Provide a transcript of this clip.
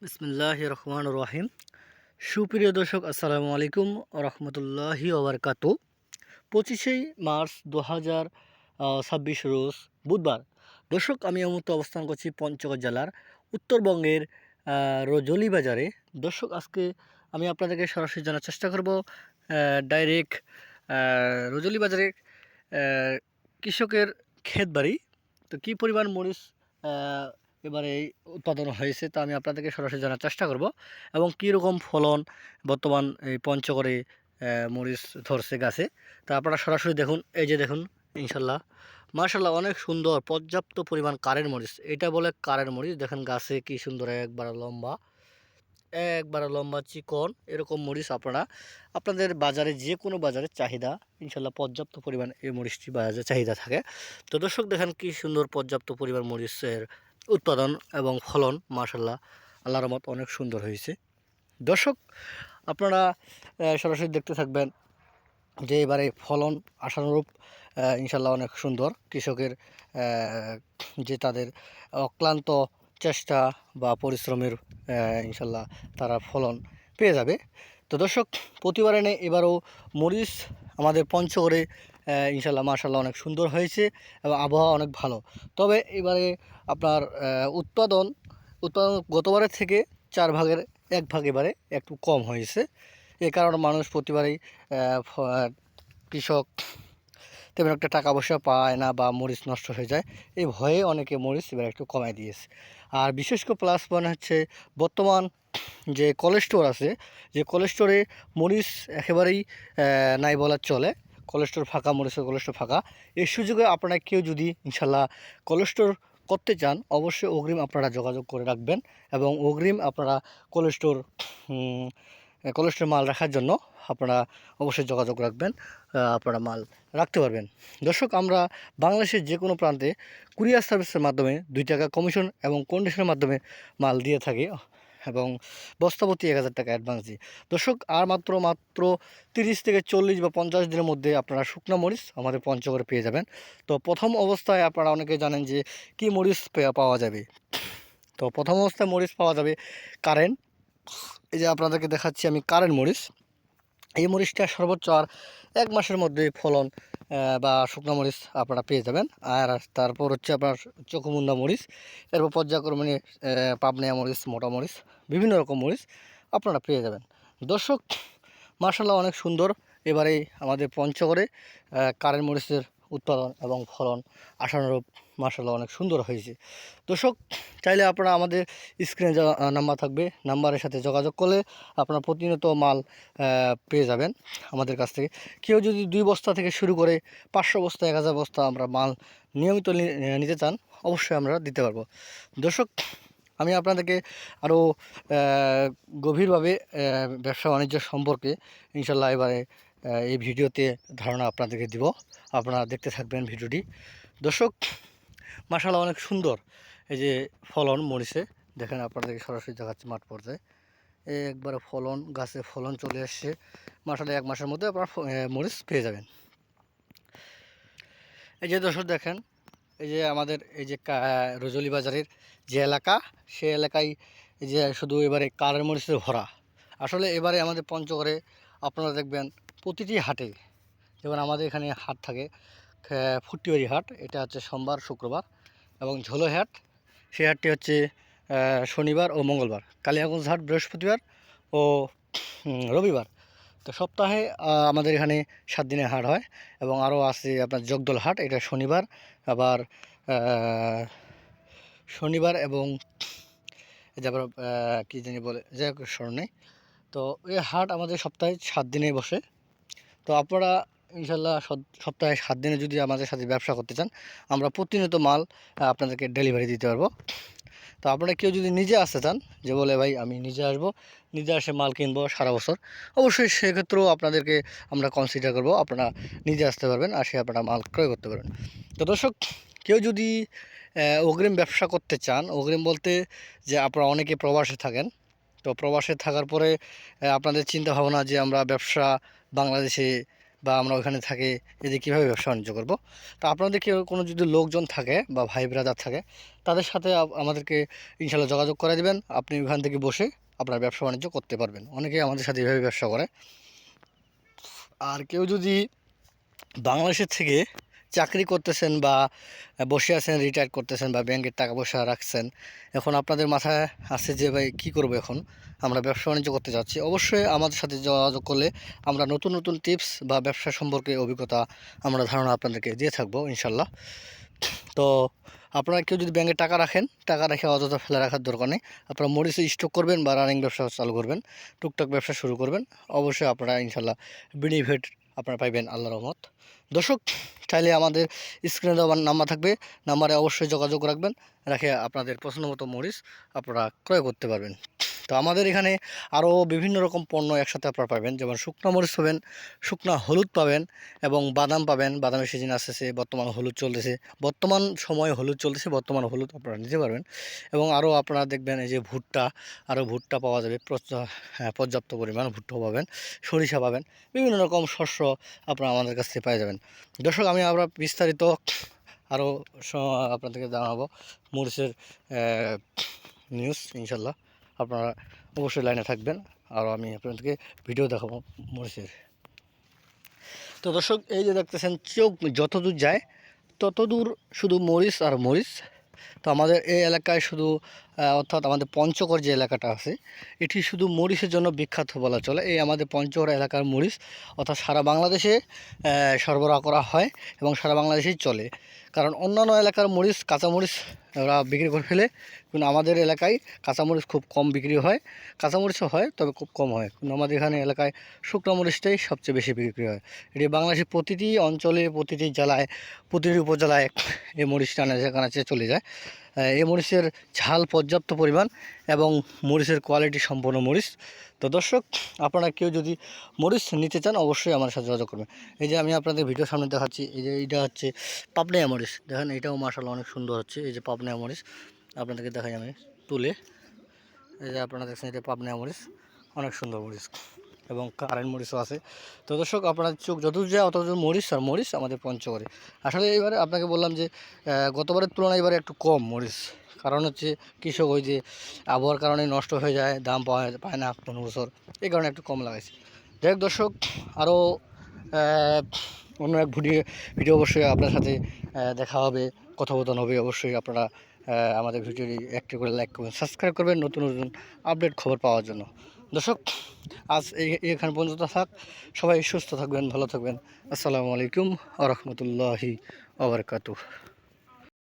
বিসমিল্লাহির রহমানির রহিম। সুপ্রিয় দর্শক, আসসালামু আলাইকুম রহমতুল্লাহি ওবরকাতু। 25 মার্চ 2026 রোজ বুধবার। দর্শক, আমি এই মুহূর্তে অবস্থান করছি পঞ্চগড় জেলার উত্তরবঙ্গের রজলি বাজারে। দর্শক, আজকে আমি আপনাদেরকে সরাসরি জানার চেষ্টা করব ডাইরেক্ট রজলি বাজারে কৃষকের ক্ষেত বাড়ি। তো কী পরিমাণ মরিচ এবারে এই উৎপাদন হয়েছে তা আমি আপনাদেরকে সরাসরি জানার চেষ্টা করব, এবং কী রকম ফলন বর্তমান এই পঞ্চগড়ে মরিচ ধরছে গাছে। তা আপনারা সরাসরি দেখুন। এই যে দেখুন, ইনশাল্লাহ মার্শাল্লাহ অনেক সুন্দর পর্যাপ্ত পরিমাণ কারের মরিচ। এটা বলে কারের মরিচ। দেখেন গাছে কি সুন্দর একবার লম্বা চিকন এরকম মরিচ আপনাদের বাজারে যে কোনো বাজারে চাহিদা ইনশাল্লাহ পর্যাপ্ত পরিমাণ এই মরিচটি বাজারে চাহিদা থাকে। তো দর্শক, দেখেন কি সুন্দর পর্যাপ্ত পরিমাণ মরিচের উৎপাদন এবং ফলন মাশাল্লাহ আল্লাহর রহমত অনেক সুন্দর হয়েছে। দর্শক, আপনারা সরাসরি দেখতে থাকবেন যে এবারে ফলন আশানুরূপ ইনশাল্লাহ অনেক সুন্দর। কৃষকের যে তাদের অক্লান্ত চেষ্টা বা পরিশ্রমের ইনশাল্লাহ তারা ফলন পেয়ে যাবে। তো দর্শক, প্রতিবারে নেই এবারও মরিচ আমাদের পঞ্চগড়ে ইনশাল্লাহ মাশাল্লাহ অনেক সুন্দর হয়েছে এবং আবহাওয়া অনেক ভালো। তবে এবারে আপনার উৎপাদন গতবারের থেকে 1/4 ভাগ এবারে একটু কম হয়েছে। এ কারণে মানুষ প্রতিবারই কৃষক তেমন একটা টাকা পয়সা পায় না বা মরিচ নষ্ট হয়ে যায়, এই ভয়ে অনেকে মরিচ এবার একটু কমায় দিয়েছে। আর বিশেষ করে প্লাস পয়েন্ট হচ্ছে বর্তমান যে কোল্ড স্টোর আছে, যে কোল্ড স্টোরে মরিচ একেবারেই নাই বলার চলে। কোল্ড স্টোর ফাঁকা, মরিচের কোল্ড স্টোর ফাঁকা। এই সুযোগে আপনারা কেউ যদি ইনশাল্লাহ কোল্ড স্টোর করতে চান, অবশ্যই অগ্রিম আপনারা যোগাযোগ করে রাখবেন, এবং অগ্রিম আপনারা কোল্ড স্টোর মাল রাখার জন্য আপনারা অবশ্যই যোগাযোগ রাখবেন, আপনারা মাল রাখতে পারবেন। দর্শক, আমরা বাংলাদেশের যে কোনো প্রান্তে কুরিয়ার সার্ভিসের মাধ্যমে 2 টাকা কমিশন এবং কন্ডিশনের মাধ্যমে মাল দিয়ে থাকি, এবং বস্তাপতি 1000 টাকা অ্যাডভান্স দিই। দর্শক, আর মাত্র 30 থেকে 40 বা 50 দিনের মধ্যে আপনারা শুকনা মরিচ আমাদের পঞ্চগড়ে পেয়ে যাবেন। তো প্রথম অবস্থায় আপনারা অনেকে জানেন যে কি মরিচ পাওয়া যাবে। তো প্রথম অবস্থায় মরিচ পাওয়া যাবে কারেন্ট। এই যে আপনাদেরকে দেখাচ্ছি আমি কারেন্ট মরিচ। এই মরিচটা সর্বোচ্চ আর 1 মাসের মধ্যে ফলন বা শুকনো মরিচ আপনারা পেয়ে যাবেন। আর তারপর হচ্ছে আপনার চকুমুন্দা মরিচ, এরপর পর্যায়ক্রমে পাবনিয়া মরিচ, মোটা মরিচ, বিভিন্ন রকম মরিচ আপনারা পেয়ে যাবেন। দর্শক, মার্শাল্লাহ অনেক সুন্দর এবারে আমাদের পঞ্চগড়ে কারেন্ট মরিচের উৎপাদন এবং ফলন আশানুরূপ মার্শাল্লাহ অনেক সুন্দর হয়েছে। দর্শক, চাইলে আপনারা আমাদের স্ক্রিনে যা নাম্বার থাকবে, নাম্বারের সাথে যোগাযোগ করলে আপনারা প্রতিনিয়ত মাল পেয়ে যাবেন আমাদের কাছ থেকে। কেউ যদি 2 বস্তা থেকে শুরু করে 500 বস্তা, 1000 বস্তা আমরা মাল নিয়মিত নিতে চান, অবশ্যই আমরা দিতে পারবো। দর্শক, আমি আপনাদেরকে আরও গভীরভাবে ব্যবসা বাণিজ্য সম্পর্কে ইনশাল্লাহ এবারে এই ভিডিওতে ধারণা আপনাদেরকে দিব। আপনারা দেখতে থাকবেন ভিডিওটি। দর্শক, মাশাআল্লাহ অনেক সুন্দর এই যে ফলন মরিচে। দেখেন, আপনাদেরকে সরাসরি দেখাচ্ছি মাঠ পর্যায়ে একবারে ফলন, গাছে ফলন চলে আসছে। মাশাআল্লাহ 1 মাসের মধ্যে আপনারা মরিচ পেয়ে যাবেন। এই যে দর্শক দেখেন, এই যে আমাদের এই যে রজলি বাজারের যে এলাকা, সে এলাকায় এই যে শুধু এবারে কারের মরিচে ভরা। আসলে এবারে আমাদের পঞ্চগড়ে আপনারা দেখবেন প্রতিটি হাটে, যেমন আমাদের এখানে হাট থাকে ফুটিবাড়ি হাট, এটা হচ্ছে সোমবার, শুক্রবার, এবং ঝোলো হাট, সেই হাটটি হচ্ছে শনিবার ও মঙ্গলবার। কালিয়াগঞ্জ হাট বৃহস্পতিবার ও রবিবার। তো সপ্তাহে আমাদের এখানে 7 দিনের হাট হয়, এবং আরও আছে আপনার জগদল হাট, এটা শনিবার, আবার শনিবার এবং তারপর কী জানি বলে, যাই হোক স্মরণ নেই। তো এই হাট আমাদের সপ্তাহে 7 দিনে বসে। তো আপনারা ইনশাল্লাহ সপ্তাহে 7 দিনে যদি আমাদের সাথে ব্যবসা করতে চান, আমরা প্রতিনিয়ত মাল আপনাদেরকে ডেলিভারি দিতে পারবো। তো আপনারা কেউ যদি নিজে আসতে চান, যে বলে ভাই আমি নিজে আসবো, নিজে এসে মাল কিনবো সারা বছর, অবশ্যই সেক্ষেত্রেও আপনাদেরকে আমরা কনসিডার করব। আপনারা নিজে আসতে পারবেন, আসে আপনারা মাল ক্রয় করতে পারবেন। তো দর্শক, কেউ যদি অগ্রিম ব্যবসা করতে চান, অগ্রিম বলতে যে আপনারা অনেকে প্রবাসে থাকেন, তো প্রবাসে থাকার পরে আপনাদের চিন্তা ভাবনা যে আমরা ব্যবসা বাংলাদেশে বা আমরা ওখানে থাকি, এদের কীভাবে ব্যবসা বাণিজ্য করবো। তো আপনাদের কেউ কোনো যদি লোকজন থাকে বা ভাই ব্রাদার থাকে, তাদের সাথে আমাদেরকে ইনশাল্লাহ যোগাযোগ করে দেবেন। আপনি ওখান থেকে বসে আপনার ব্যবসা বাণিজ্য করতে পারবেন। অনেকেই আমাদের সাথে এভাবে ব্যবসা করে। আর কেউ যদি বাংলাদেশের থেকে চাকরি করতেছেন বা বসে আছেন, রিটায়ার করতেছেন বা ব্যাংকের টাকা পয়সা রাখছেন, এখন আপনাদের মাথায় আসছে যে ভাই কী করবো, এখন আমরা ব্যবসা বাণিজ্য করতে যাচ্ছি, অবশ্যই আমাদের সাথে যোগাযোগ করলে আমরা নতুন নতুন টিপস বা ব্যবসা সম্পর্কে অভিজ্ঞতা আমরা ধারণা আপনাদেরকে দিয়ে থাকবো ইনশাল্লাহ। তো আপনারা কেউ যদি ব্যাংকে টাকা রাখেন, টাকা রেখে অযথা ফেলে রাখার দরকার নেই। আপনারা মরিচে স্টক করবেন বা রানিং ব্যবসা চালু করবেন, টুকটাক ব্যবসা শুরু করবেন, অবশ্যই আপনারা ইনশাল্লাহ বেনিফিট আপনারা পাইবেন আল্লাহর রহমত। দর্শক, চাইলে আমাদের স্ক্রিনে দেওয়া নাম্বার থাকবে, নাম্বারে অবশ্যই যোগাযোগ রাখবেন, রেখে আপনাদের পছন্দ মতো মরিচ আপনারা ক্রয় করতে পারবেন। তো আমাদের এখানে আরও বিভিন্ন রকম পণ্য একসাথে আপনারা পাবেন, যেমন শুকনো মরিচ পাবেন, শুকনো হলুদ পাবেন এবং বাদাম পাবেন। বাদামের সিজন আসতেছে, বর্তমান হলুদ চলতেছে, বর্তমান সময়ে হলুদ চলতেছে, বর্তমান হলুদ আপনারা নিতে পারবেন। এবং আরও আপনারা দেখবেন এই যে ভুট্টা, আরও ভুট্টা পাওয়া যাবে, পর্যাপ্ত পরিমাণ ভুট্টা পাবেন, সরিষা পাবেন, বিভিন্ন রকম শস্য আপনারা আমাদের কাছ থেকে পেয়ে যাবেন। দর্শক, আমি আবার বিস্তারিত আরও আপনাদেরকে জানাবো মরিচের নিউজ ইনশাল্লাহ। আপনারা অবশ্যই লাইনে থাকবেন, আর আমি আপনাদেরকে ভিডিও দেখাবো মরিচের। তো দর্শক, এই যে দেখতেছেন, চোখ যতদূর যায় ততদূর শুধু মরিচ আর মরিচ। তো আমাদের এই এলাকায় শুধু অর্থাৎ আমাদের পঞ্চগড় যে এলাকাটা আছে, এটি শুধু মরিচের জন্য বিখ্যাত বলা চলে। এই আমাদের পঞ্চগড় এলাকার মরিচ অর্থাৎ সারা বাংলাদেশে সরবরাহ করা হয় এবং সারা বাংলাদেশেই চলে। কারণ অন্যান্য এলাকার মরিচ, কাঁচামরিচ ওরা বিক্রি করে ফেলে, কিন্তু আমাদের এলাকায় কাঁচামরিচ খুব কম বিক্রি হয়। কাঁচামরিচও হয়, তবে খুব কম হয়। কিন্তু আমাদের এখানে এলাকায় শুকনো মরিচটাই সবচেয়ে বেশি বিক্রি হয়। এটি বাংলাদেশের প্রতিটি অঞ্চলে, প্রতিটি জেলায়, প্রতিটি উপজেলায় এই মরিচটা আনাচে কানাচে চলে যায়। এই মরিচের ঝাল পর্যাপ্ত পরিমাণ এবং মরিচের কোয়ালিটি সম্পন্ন মরিচ। তো দর্শক, আপনারা কেউ যদি মরিচ নিতে চান, অবশ্যই আমার সাথে যোগাযোগ করবেন। এই যে আমি আপনাদের ভিডিও সামনে দেখাচ্ছি, এই যে এইটা হচ্ছে পাবনাইয়া মরিচ, দেখেন এটাও মাশাআল্লাহ অনেক সুন্দর হচ্ছে। এই যে পাবনাইয়া মরিচ আপনাদেরকে দেখাই আমি তুলে, এই যে আপনারা দেখছেন, এটা পাবনাইয়া মরিচ, অনেক সুন্দর মরিচ এবং কারেন্ট মরিচও আছে। তো দর্শক, আপনার চোখ যতদূর যায় অতদূর মরিচ আর মরিচ আমাদের পঞ্চগড়ে। আসলে এবারে আপনাকে বললাম যে গতবারের তুলনায় এবারে একটু কম মরিচ, কারণ হচ্ছে কৃষক ওই যে আবহাওয়ার কারণে নষ্ট হয়ে যায়, দাম পায় না কোনো বছর, এই কারণে একটু কম লাগাইছে। যাই হোক দর্শক, আরও অন্য এক ভিডিও অবশ্যই আপনার সাথে দেখা হবে, কথোপকথন হবে। অবশ্যই আপনারা আমাদের ভিডিওটি একটি করে লাইক করবেন, সাবস্ক্রাইব করবেন নতুন নতুন আপডেট খবর পাওয়ার জন্য। দর্শক, আজ এখানে পর্যন্ত থাক। সবাই সুস্থ থাকবেন, ভালো থাকবেন। আসসালামু আলাইকুম ওয়া রাহমাতুল্লাহি ওয়া বারাকাতুহু।